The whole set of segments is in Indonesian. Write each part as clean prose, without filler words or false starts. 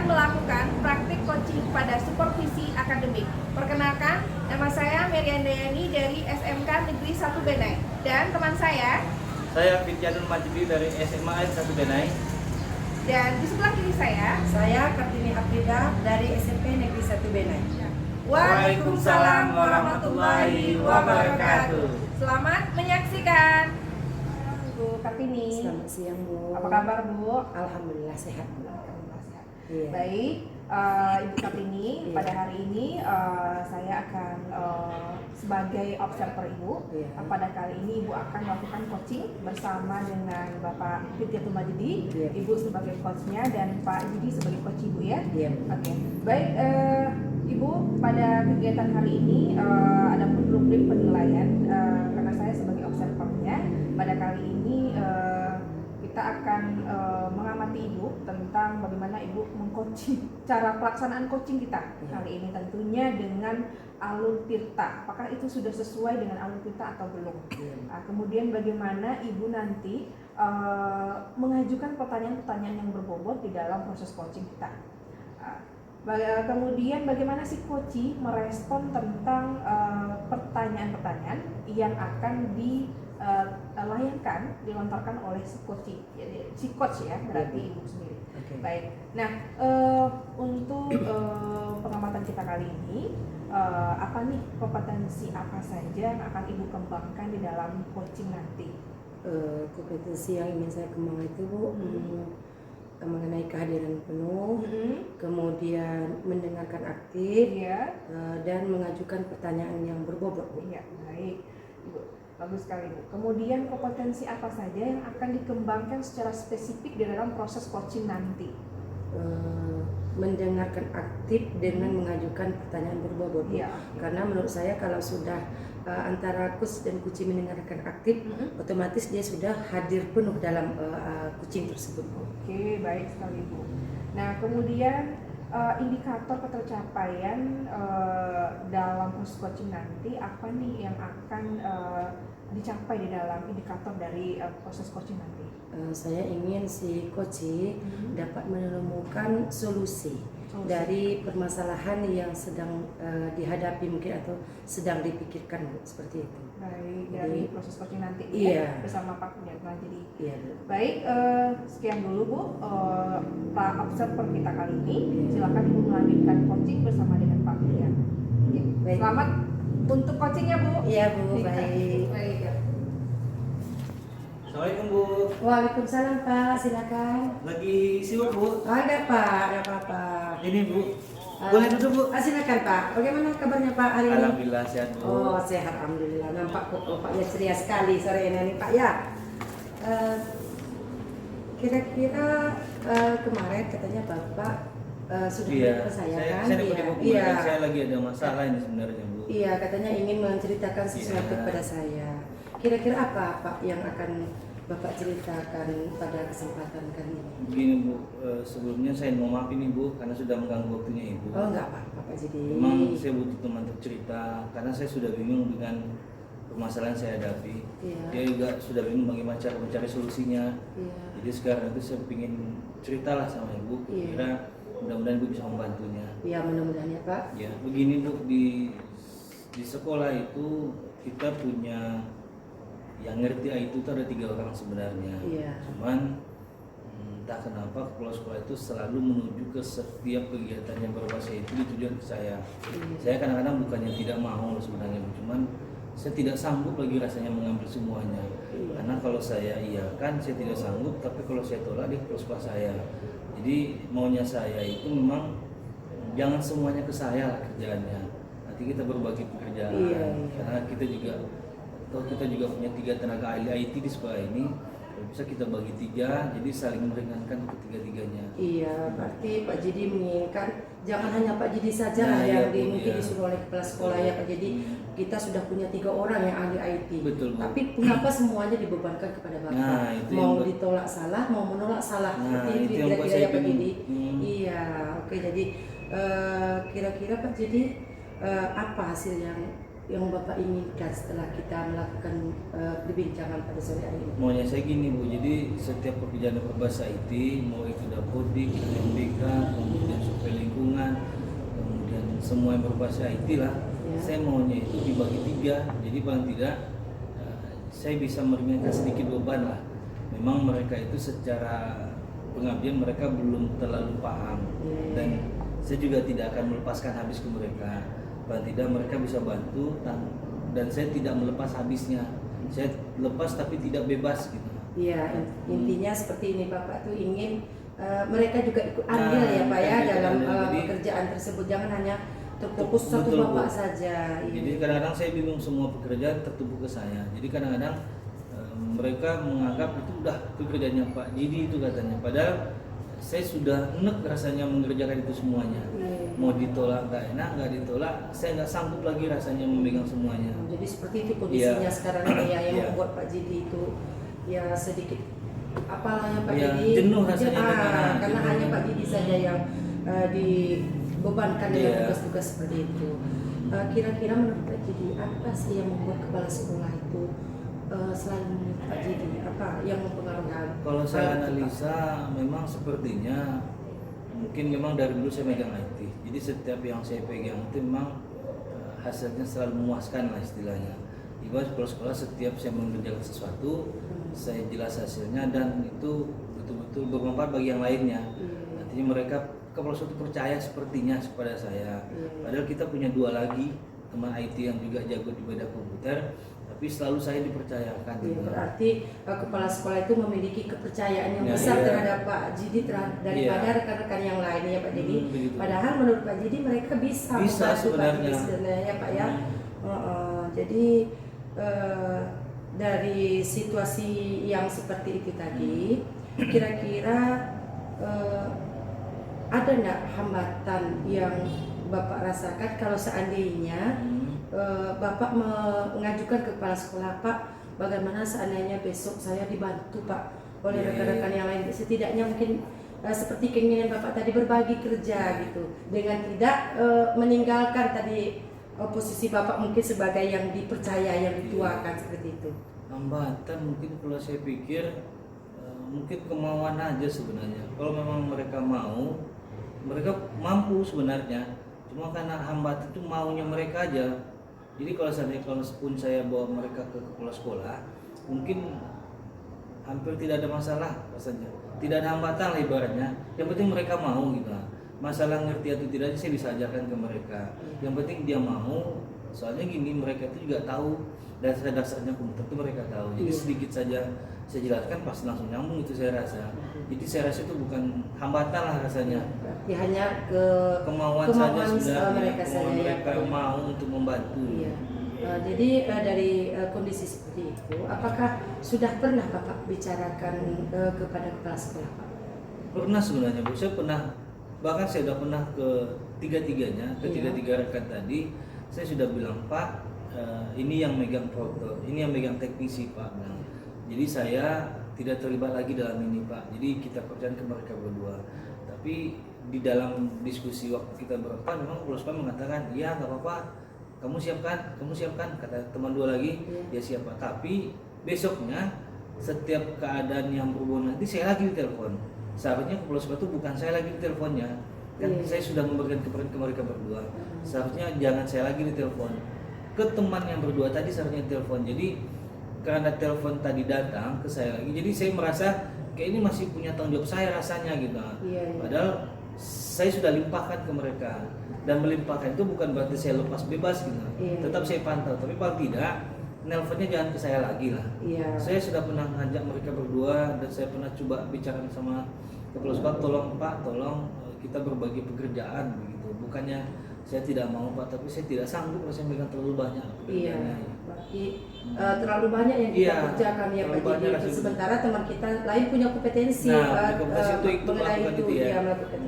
melakukan praktik coaching pada supervisi akademik. Perkenalkan, nama saya Meriandayani dari SMK Negeri 1 Benai. Dan teman saya Fityanul Majdi dari SMA 1 Benai. Dan di sebelah kiri saya Kartini Afridah dari SMP Negeri 1 Benai. Waalaikumsalam warahmatullahi wabarakatuh. Selamat menyaksikan. Bu Kartini. Selamat siang, Bu. Apa kabar, Bu? Alhamdulillah sehat, Bu. Alhamdulillah sehat. Iya. Baik, Ibu Kartini, Iya. pada hari ini saya akan sebagai observer Ibu. Iya. Pada kali ini Ibu akan melakukan coaching bersama dengan Bapak Fityanul Majdi. Iya. Ibu sebagai coachnya dan Pak Yudi sebagai coach Ibu ya. Iya. Oke, baik Ibu, pada kegiatan hari ini ada pun rubrik penilaian karena saya sebagai observernya. Pada kali ini kita akan mengamati Ibu tentang bagaimana Ibu mengcoaching, cara pelaksanaan coaching kita kali ini tentunya dengan alur tirta. Apakah itu sudah sesuai dengan alur tirta atau belum? Kemudian bagaimana Ibu nanti mengajukan pertanyaan-pertanyaan yang berbobot di dalam proses coaching kita. Kemudian bagaimana si coach merespon tentang pertanyaan-pertanyaan yang akan dilayangkan, dilontarkan oleh si coach ya, berarti Ibu sendiri. Okay. Baik. Nah, untuk pengamatan kita kali ini, apa nih kompetensi apa saja yang akan Ibu kembangkan di dalam coaching nanti? Kompetensi yang ingin saya kembangkan itu, Bu, mengenai kehadiran penuh, kemudian mendengarkan aktif, dan mengajukan pertanyaan yang berbobot, Bu. Iya, baik, Ibu. Bagus sekali, Bu. Kemudian kompetensi apa saja yang akan dikembangkan secara spesifik di dalam proses coaching nanti? Mendengarkan aktif dengan mengajukan pertanyaan berbobot, Bu. Iya. Karena menurut saya kalau sudah antara coach dan coaching mendengarkan aktif, otomatis dia sudah hadir penuh dalam coaching tersebut, Bu. Oke, baik sekali, Bu. Nah, kemudian indikator ketercapaian dalam proses coaching nanti apa nih yang akan dicapai di dalam indikator dari proses coaching nanti? Saya ingin si coach dapat menemukan solusi dari permasalahan yang sedang dihadapi mungkin atau sedang dipikirkan, Bu, seperti itu. Baik, dari proses coaching nanti Iya. bersama Pak Fityanul. Jadi Iya, Bu. baik, sekian dulu, Bu, Pak observer kita kali ini. Silakan Ibu melanjutkan coaching bersama dengan Pak Fityanul. Baik. Selamat untuk coachingnya, Bu. Iya, Bu. Baik. Baik. Ya. Assalamualaikum, Bu. Waalaikumsalam, Pak. Silakan. Lagi sibuk, Bu? Ada, Pak. Ada apa-apa. Ini, Bu. Boleh duduk, Bu? Silakan, Pak. Bagaimana kabarnya, Pak, hari ini? Alhamdulillah sehat, Bu. Oh, sehat, alhamdulillah. Nampak kok Bapaknya ceria sekali sore ini, Pak ya. Kira-kira kemarin katanya Bapak sudah Iya, ke saya kan? saya dapat Iya. info kemarin, saya lagi ada masalah ini sebenarnya, Bu. Iya, katanya ingin menceritakan sesuatu Iya. kepada saya. Kira-kira apa, Pak, yang akan Bapak ceritakan pada kesempatan kali ini? Begini, Bu, sebelumnya saya mau maaf ini, Bu, karena sudah mengganggu waktunya Ibu. Oh, enggak apa-apa, Pak. Jadi Memang saya butuh teman untuk cerita, karena saya sudah bingung dengan permasalahan saya hadapi. Iya. Dia juga sudah bingung bagaimana cara mencari solusinya. Iya. Jadi sekarang itu saya ingin ceritalah sama Ibu, Iya. kira mudah-mudahan Ibu bisa membantunya. Ya, mudah-mudahan ya, Pak. Ya, begini, Bu, di sekolah itu kita punya yang ngerti IT itu ada 3 orang sebenarnya. Iya. Cuman entah kenapa kepala sekolah itu selalu menuju ke setiap kegiatan yang berbahasa itu ditujukan ke saya. Iya. Saya kadang-kadang bukannya tidak mau sebenarnya, Bu, cuman saya tidak sanggup lagi rasanya mengambil semuanya. Iya. Karena kalau saya iyakan saya tidak sanggup, tapi kalau saya tolak dia kepala sekolah saya. Jadi maunya saya itu memang jangan semuanya ke saya lah kerjaannya. Nanti kita berbagi pekerjaan. Iya. Karena kita juga punya 3 tenaga ahli IT di sekolah ini. Kalau bisa kita bagi 3, jadi saling meringankan ketiga-tiganya. Iya, berarti Pak Jidi menginginkan jangan hanya Pak Jidi saja Nah, yang iya, Bu, mungkin iya. disuruh oleh kepala sekolah ya, Pak Jadi kita sudah punya 3 orang yang ahli IT. Betul, Bu. Tapi mengapa semuanya dibebankan kepada Bapak? Nah, itu mau yang ditolak salah, mau menolak salah. Nah, Seperti itu itu yang buat kira-kira saya ya Pak bingung. Jidi. Iya. Iya, oke. Jadi kira-kira Pak Jidi apa hasil yang Bapak inginkan setelah kita melakukan perbincangan pada sore hari ini? Maunya saya gini, Bu, jadi setiap pekerjaan berbahasa IT, mau itu dapodik, MBK, kemudian semua yang berbasis IT lah. Ya. Saya maunya itu dibagi 3, jadi paling tidak saya bisa meringankan sedikit beban lah. Memang mereka itu secara pengabdian mereka belum terlalu paham, dan saya juga tidak akan melepaskan habis ke mereka. Paling tidak mereka bisa bantu, dan saya tidak melepas habisnya. Saya lepas tapi tidak bebas gitu. Iya, intinya seperti ini, Bapak tuh ingin mereka juga ikut andil ya Pak ya dalam pekerjaan tersebut, jangan hanya terfokus satu betul, Bapak Bu. saja. Jadi kadang-kadang saya bingung, semua pekerjaan tertumpuk ke saya. Jadi kadang-kadang mereka menganggap itu udah pekerjaannya Pak Jidi itu katanya. Padahal saya sudah enek rasanya mengerjakan itu semuanya. Mau ditolak nggak enak, nggak ditolak, saya nggak sanggup lagi rasanya memegang semuanya. Jadi seperti itu kondisinya sekarang ini ya, yang membuat Pak Jidi itu ya sedikit apalah ya Pak Jidi jenuh rasanya karena jenuh. hanya Pak Jidi saja yang dibebankan dengan tugas-tugas seperti itu. Kira-kira menurut Pak Jidi apa sih yang membuat kepala sekolah itu selalu menurut Pak Jidi apa yang mempengaruhi hal? Kalau saya analisa memang sepertinya mungkin memang dari dulu saya megang IT. Jadi setiap yang saya pegang itu memang hasilnya selalu memuaskan lah istilahnya. Ibarat sekolah setiap saya mengerjakan sesuatu, saya jelas hasilnya dan itu betul-betul bermanfaat bagi yang lainnya. Artinya mereka kepala sekolah percaya sepertinya kepada saya. Padahal kita punya 2 lagi teman IT yang juga jago di bidang komputer, tapi selalu saya dipercayakan. Ya, berarti kepala sekolah itu memiliki kepercayaan yang besar terhadap Pak Jidi daripada rekan-rekan yang lain ya Pak Jidi. Padahal menurut Pak Jidi mereka bisa sebenarnya. Ya Pak ya. Jadi dari situasi yang seperti itu tadi, kira-kira ada nggak hambatan yang Bapak rasakan kalau seandainya Bapak mengajukan ke kepala sekolah, Pak, bagaimana seandainya besok saya dibantu Pak oleh rekan-rekan yang lain, setidaknya mungkin seperti keinginan Bapak tadi berbagi kerja gitu, dengan tidak meninggalkan tadi posisi Bapak mungkin sebagai yang dipercaya, yang dituakan seperti itu. Hambatan mungkin kalau saya pikir mungkin kemauan aja sebenarnya. Kalau memang mereka mau, mereka mampu sebenarnya. Cuma karena hambatan itu maunya mereka aja. Jadi kalau pun saya bawa mereka ke kepala sekolah, mungkin hampir tidak ada masalah rasanya. Tidak ada hambatan lah ibaratnya. Yang penting mereka mau gitu. Masalah ngerti atau tidak saya bisa ajarkan ke mereka. Yang penting dia mau. Soalnya gini, mereka itu juga tahu dasar-dasarnya komputer itu mereka tahu. Jadi sedikit saja saya jelaskan pasti langsung nyambung itu saya rasa. Jadi saya rasa itu bukan hambatan lah rasanya. Ya hanya kemauan saja sebenarnya. Mereka saja mereka mau untuk membantu. Iya. Jadi dari kondisi seperti itu, apakah sudah pernah Bapak bicarakan kepada kepala sekolah Pak? Pernah sebenarnya Bu, saya pernah, bahkan saya sudah pernah ke tiga-tiganya, ketiga-tiga rekan tadi, saya sudah bilang Pak, ini yang megang protokol, ini yang megang teknisi Pak. Nah, jadi saya tidak terlibat lagi dalam ini Pak. Jadi kita percaya ke mereka berdua. Tapi di dalam diskusi waktu kita berempat memang kepala sekolah mengatakan, iya nggak apa-apa, kamu siapkan, kata teman 2 lagi, ya siapa. Tapi besoknya setiap keadaan yang berhubungan nanti saya lagi ditelepon. Seharusnya kepala sekolah itu bukan saya lagi diteleponnya, kan saya sudah memberikan kepada mereka berdua. Seharusnya jangan saya lagi ditelepon. Ke teman yang berdua tadi seharusnya telepon. Jadi karena telepon tadi datang ke saya lagi, jadi saya merasa kayak ini masih punya tanggung jawab saya rasanya gitu. Padahal saya sudah limpahkan ke mereka, dan melimpahkan itu bukan berarti saya lepas bebas gitu. Tetap saya pantau, tapi paling tidak nelponnya jangan ke saya lagi lah. Saya sudah pernah ngajak mereka berdua, dan saya pernah coba bicara sama kepala sekolah, tolong Pak, tolong kita berbagi pekerjaan begitu. Bukannya saya tidak mau Pak, tapi saya tidak sanggup, saya megang terlalu banyak. Berarti terlalu banyak yang kita kerjakan ya Pak. Jadi sementara teman kita lain punya kompetensi mengenai itu, melakukan.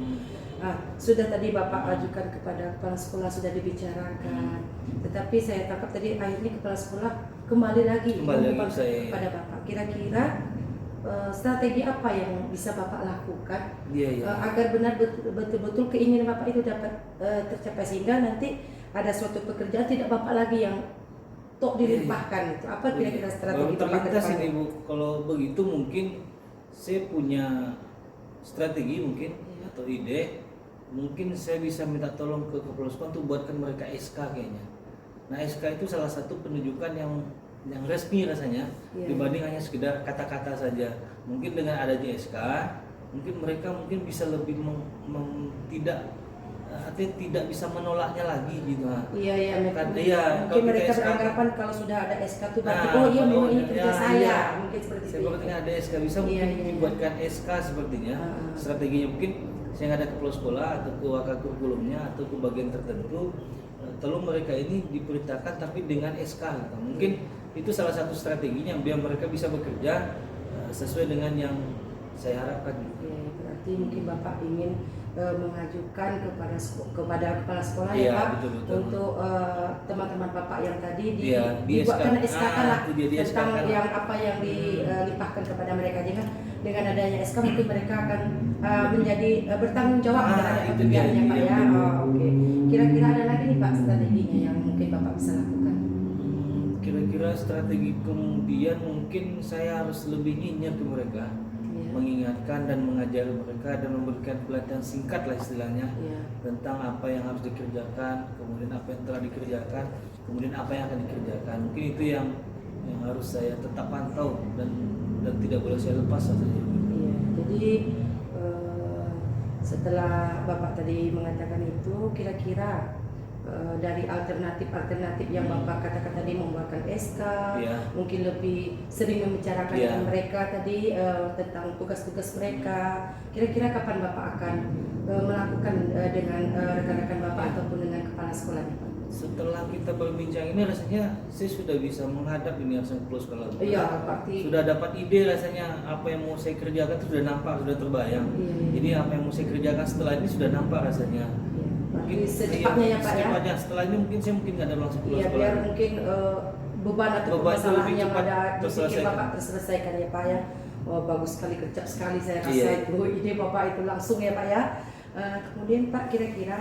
Sudah tadi Bapak ajukan kepada kepala sekolah, sudah dibicarakan. Tetapi saya tangkap tadi akhirnya kepala sekolah kembali lagi kepada Bapak. Kira-kira strategi apa yang bisa Bapak lakukan agar benar betul-betul keinginan Bapak itu dapat tercapai, sehingga nanti ada suatu pekerjaan tidak Bapak lagi yang dilimpahkan itu. Apa kira-kira strategi Bapak ke depan? Ini Bu, kalau begitu mungkin saya punya strategi mungkin atau ide. mungkin saya bisa minta tolong ke kepala sekolah untuk buatkan mereka SK kayaknya. Nah SK itu salah satu penunjukan yang resmi rasanya dibanding hanya sekedar kata-kata saja. Mungkin dengan adanya SK, mungkin mereka mungkin bisa lebih artinya tidak bisa menolaknya lagi gitu. Iya, Iya, mungkin mereka beranggapan kalau sudah ada SK itu berarti iya memang ini kerja saya, iya. mungkin seperti itu. Sepertinya ada SK bisa mungkin dibuatkan SK sepertinya. Strateginya mungkin saya ada ke kepala sekolah atau ke wakil kurikulumnya atau ke bagian tertentu, tolong mereka ini diperintahkan tapi dengan SK gitu. Mungkin itu salah satu strateginya biar mereka bisa bekerja sesuai dengan yang saya harapkan. Iya, berarti mungkin Bapak ingin mengajukan kepada kepala sekolah ya Pak, betul. Untuk teman-teman Bapak yang tadi di dibuatkan SK lah tentang SK. yang apa yang dilimpahkan kepada mereka. Dengan adanya SK mungkin mereka akan menjadi bertanggung jawab terhadap pekerjaannya Pak ya. Oke. Kira-kira ada lagi nih Pak strateginya yang mungkin Bapak bisa lakukan? Kira-kira strategi kemudian mungkin saya harus lebih nyinyir ke mereka. Mengingatkan dan mengajari mereka dan memberikan pelatihan singkat lah istilahnya tentang apa yang harus dikerjakan, kemudian apa yang telah dikerjakan, kemudian apa yang akan dikerjakan. Mungkin itu yang harus saya tetap pantau dan tidak boleh saya lepas saja. Iya, jadi setelah Bapak tadi mengatakan itu, kira-kira dari alternatif yang Bapak katakan tadi membuatkan SK, mungkin lebih sering membicarakan dengan mereka tadi tentang tugas-tugas mereka. Kira-kira kapan Bapak akan melakukan dengan rekan-rekan Bapak ataupun dengan kepala sekolah Pak? Setelah kita berbincang ini rasanya saya sudah bisa menghadap ini langsung kepala sekolah. Iya, pasti. Sudah dapat ide rasanya apa yang mau saya kerjakan itu sudah nampak, sudah terbayang. Jadi apa yang mau saya kerjakan setelah ini sudah nampak rasanya. Mungkin secepatnya ya Pak ya. Setelah ini mungkin saya nggak ada langsung keluar sekolah. Biar mungkin beban atau permasalahan yang ada di pikir Bapak terselesaikan ya Pak ya. Bagus sekali, kecap sekali saya rasa itu ide Bapak itu langsung ya Pak ya. Kemudian Pak, kira-kira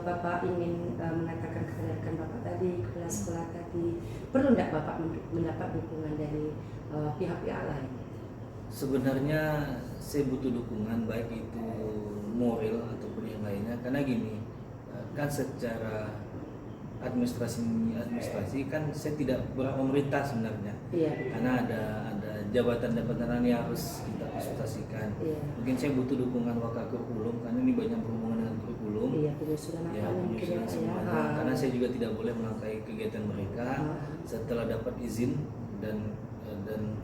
Bapak ingin mengatakan kepada rekan Bapak tadi, kepala sekolah tadi, perlu tidak Bapak mendapat dukungan dari pihak-pihak lain? Sebenarnya saya butuh dukungan baik itu moral ataupun yang lainnya, karena gini, kan secara administrasi kan saya tidak berhak memerintah sebenarnya, karena ada jabatan-jabatan yang harus kita konsultasikan. Mungkin saya butuh dukungan wakil kurikulum karena ini banyak berhubungan dengan kurikulum, penyusunan semuanya, karena saya juga tidak boleh melangkahi kegiatan mereka setelah dapat izin dan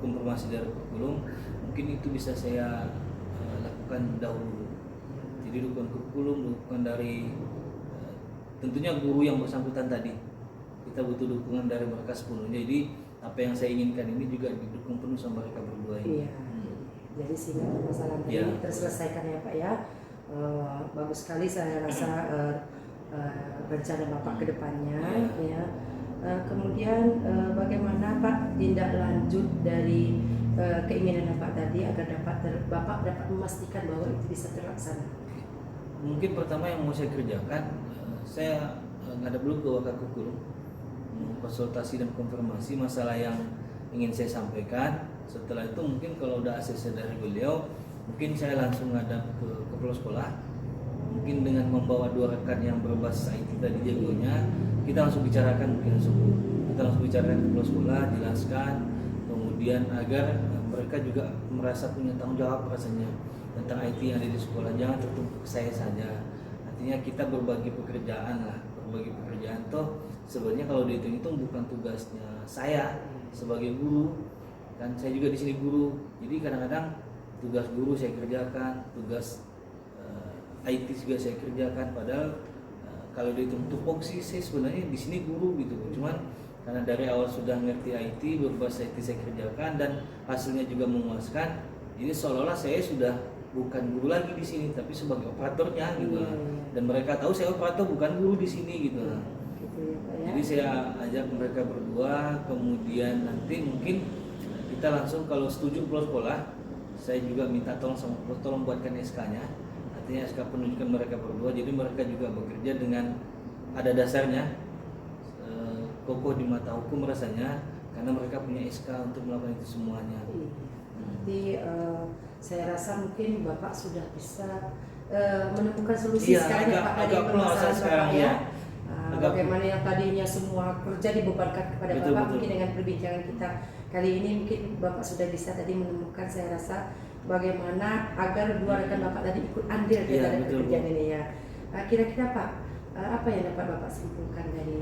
konfirmasi dari kurikulum. Mungkin itu bisa saya lakukan dahulu. Jadi dukungan kurikulum, dukungan dari tentunya guru yang bersangkutan tadi. Kita butuh dukungan dari mereka sepenuhnya. Jadi apa yang saya inginkan ini juga didukung penuh sama mereka berdua ini. Jadi sehingga permasalahan tadi terselesaikan ya Pak ya. Bagus sekali saya rasa rencana Bapak ke depannya ya. Kemudian bagaimana Pak tindak lanjut dari keinginan Bapak tadi agar Bapak dapat memastikan bahwa itu bisa terlaksana? Mungkin pertama yang mau saya kerjakan, saya ngadap dulu ke wakil kurikulum, konsultasi dan konfirmasi masalah yang ingin saya sampaikan. Setelah itu mungkin kalau udah ACC dari beliau, mungkin saya langsung ngadap ke kepala sekolah. Mungkin dengan membawa 2 rekan yang berbasis IT tadi jagonya, kita langsung bicarakan ke kepala sekolah, jelaskan, kemudian agar mereka juga merasa punya tanggung jawab rasanya tentang IT yang ada di sekolah, jangan tertumpuk ke saya saja. Artinya kita berbagi pekerjaan toh sebenarnya kalau dihitung-hitung bukan tugasnya saya sebagai guru, kan saya juga di sini guru, jadi kadang-kadang tugas guru saya kerjakan, tugas IT juga saya kerjakan, padahal kalau dihitung tupoksi saya sebenarnya di sini guru gitu, cuman karena dari awal sudah ngerti IT, berbasis IT saya kerjakan dan hasilnya juga memuaskan, jadi seolah-olah saya sudah bukan guru lagi di sini tapi sebagai operatornya gitu. Dan mereka tahu saya operator bukan guru di sini gitu. Jadi saya ajak mereka berdua, kemudian nanti mungkin kita langsung kalau setuju kepala sekolah, saya juga minta tolong buatkan SK-nya. Artinya SK penunjukan mereka berdua, jadi mereka juga bekerja dengan ada dasarnya, kokoh di mata hukum rasanya, karena mereka punya SK untuk melakukan itu semuanya. Jadi saya rasa mungkin Bapak sudah bisa menemukan solusi Iya, sekarang ya Pak dari agak plong permasalahan sekarang Bapak ya. ya. Bagaimana yang tadinya semua kerja dibebankan kepada Betul, Bapak, betul. mungkin dengan perbincangan kita kali ini mungkin Bapak sudah bisa tadi menemukan, saya rasa, bagaimana agar dua rekan Bapak tadi ikut andil Iya, dalam betul, pekerjaan Bu. ini ya. Kira-kira Pak, apa yang dapat Bapak simpulkan dari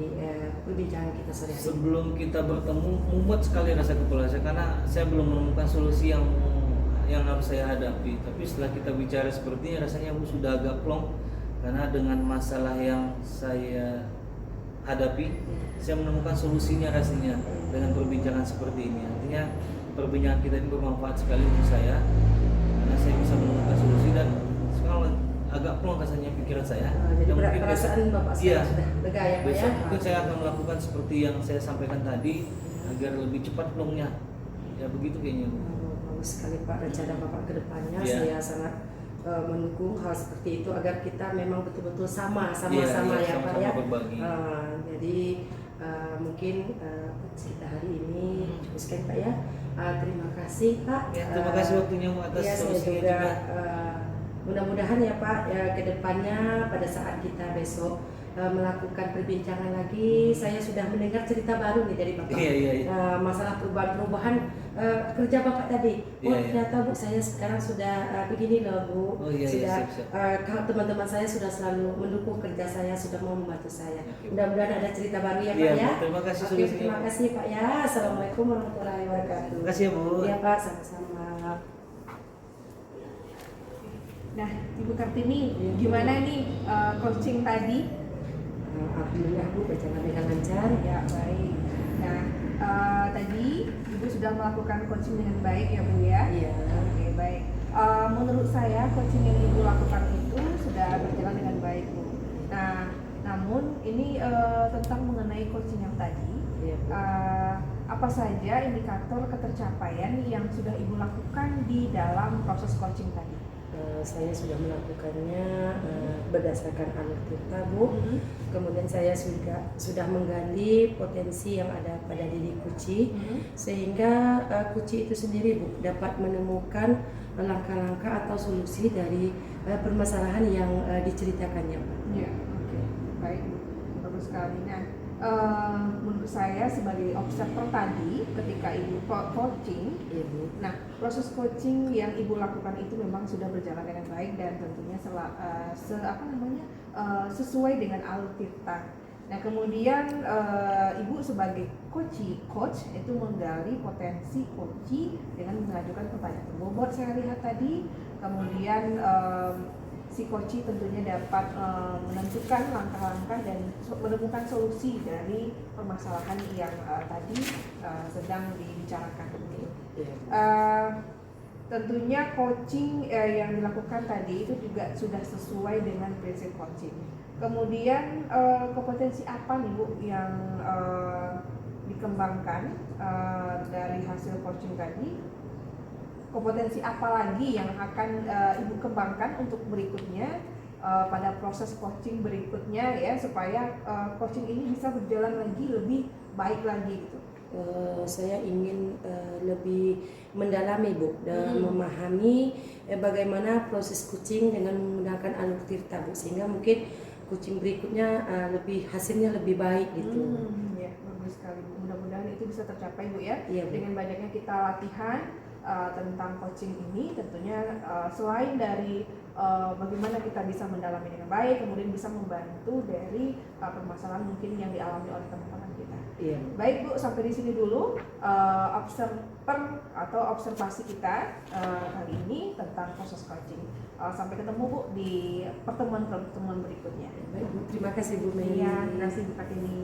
perbincangan kita sore hari ini? Sebelum kita bertemu, mumet sekali rasa kepala saya karena saya belum menemukan solusi yang harus saya hadapi. Tapi setelah kita bicara sepertinya rasanya Bu sudah agak plong karena dengan masalah yang saya hadapi, saya menemukan solusinya rasanya dengan perbincangan seperti ini. Artinya perbincangan kita ini bermanfaat sekali untuk saya karena saya bisa menemukan solusi dan sekarang agak plong rasanya pikiran saya. Jadi Dan mungkin perasaan Bapak iya, sudah lega ya Pak ya. besok mungkin saya akan melakukan seperti yang saya sampaikan tadi agar lebih cepat plongnya. Ya begitu kayaknya. Bagus sekali Pak rencana Bapak ke depannya. Iya. Saya sangat mendukung hal seperti itu agar kita memang betul-betul sama-sama Iya, ya Pak sama-sama ya. berbagi. Jadi mungkin cerita hari ini cukup sekian Pak ya. Terima kasih Pak. Ya, terima kasih waktunya Bu atas Ya, saya solusinya juga juga. mudah-mudahan ya Pak ya ke depannya pada saat kita besok melakukan perbincangan lagi, saya sudah mendengar cerita baru nih dari Bapak. Iya. Masalah perubahan kerja Bapak tadi. Oh Iya. ternyata Bu saya sekarang sudah begini loh Bu. Oh, iya, sudah siap. kalau teman-teman saya sudah selalu mendukung kerja saya, sudah mau membantu saya. Oke. Mudah-mudahan ada cerita baru ya Pak Iya, ya. Bu. Terima kasih Oke, solusinya, terima Bu. kasih Pak ya. Assalamualaikum warahmatullahi wabarakatuh. Terima kasih ya Bu. Iya Pak, sama-sama. Nah, Ibu Kartini, gimana nih coaching tadi? Alhamdulillah Bu berjalan dengan lancar. Ya, baik. Nah, tadi Ibu sudah melakukan coaching dengan baik ya Bu ya? Iya. Oke, baik. Menurut saya coaching yang Ibu lakukan itu sudah berjalan dengan baik Bu. Nah, namun ini tentang mengenai coaching yang tadi, Iya, Bu. apa saja indikator ketercapaian yang sudah Ibu lakukan di dalam proses coaching tadi? Saya sudah melakukannya berdasarkan alur tirta Bu. Kemudian saya sudah menggali potensi yang ada pada diri Kuci, sehingga Kuci itu sendiri Bu dapat menemukan langkah-langkah atau solusi dari permasalahan yang diceritakannya Bu. Ya, oke, baik, bagus sekali. Nah, menurut saya sebagai observer tadi, ketika Ibu coaching, Iya Bu. nah proses coaching yang Ibu lakukan itu memang sudah berjalan dengan baik dan tentunya sesuai dengan alur tirta. Nah, kemudian Ibu sebagai coach itu menggali potensi coach dengan mengajukan pertanyaan berbobot saya lihat tadi. Kemudian si coach tentunya dapat menentukan langkah-langkah dan menemukan solusi dari permasalahan yang tadi sedang dibicarakan. Iya. Tentunya coaching yang dilakukan tadi itu juga sudah sesuai dengan prinsip coaching. Kemudian kompetensi apa nih Bu yang dikembangkan dari hasil coaching tadi? Kompetensi apa lagi yang akan Ibu kembangkan untuk berikutnya pada proses coaching berikutnya ya supaya coaching ini bisa berjalan lagi lebih baik lagi gitu. Saya ingin lebih mendalami Bu dan memahami bagaimana proses coaching dengan menggunakan alur tirta Bu, sehingga mungkin coaching berikutnya hasilnya lebih baik gitu. Ya, bagus sekali Bu. Mudah-mudahan itu bisa tercapai Bu ya. Iya, Bu. Dengan banyaknya kita latihan tentang coaching ini, tentunya selain dari bagaimana kita bisa mendalami dengan baik, kemudian bisa membantu dari permasalahan mungkin yang dialami oleh teman-teman kita. Iya. Baik Bu, sampai di sini dulu observasi kita kali ini tentang proses coaching. Sampai ketemu Bu di pertemuan berikutnya. Baik Bu, terima kasih Bu Mei. Iya, terima kasih Bu Kartini.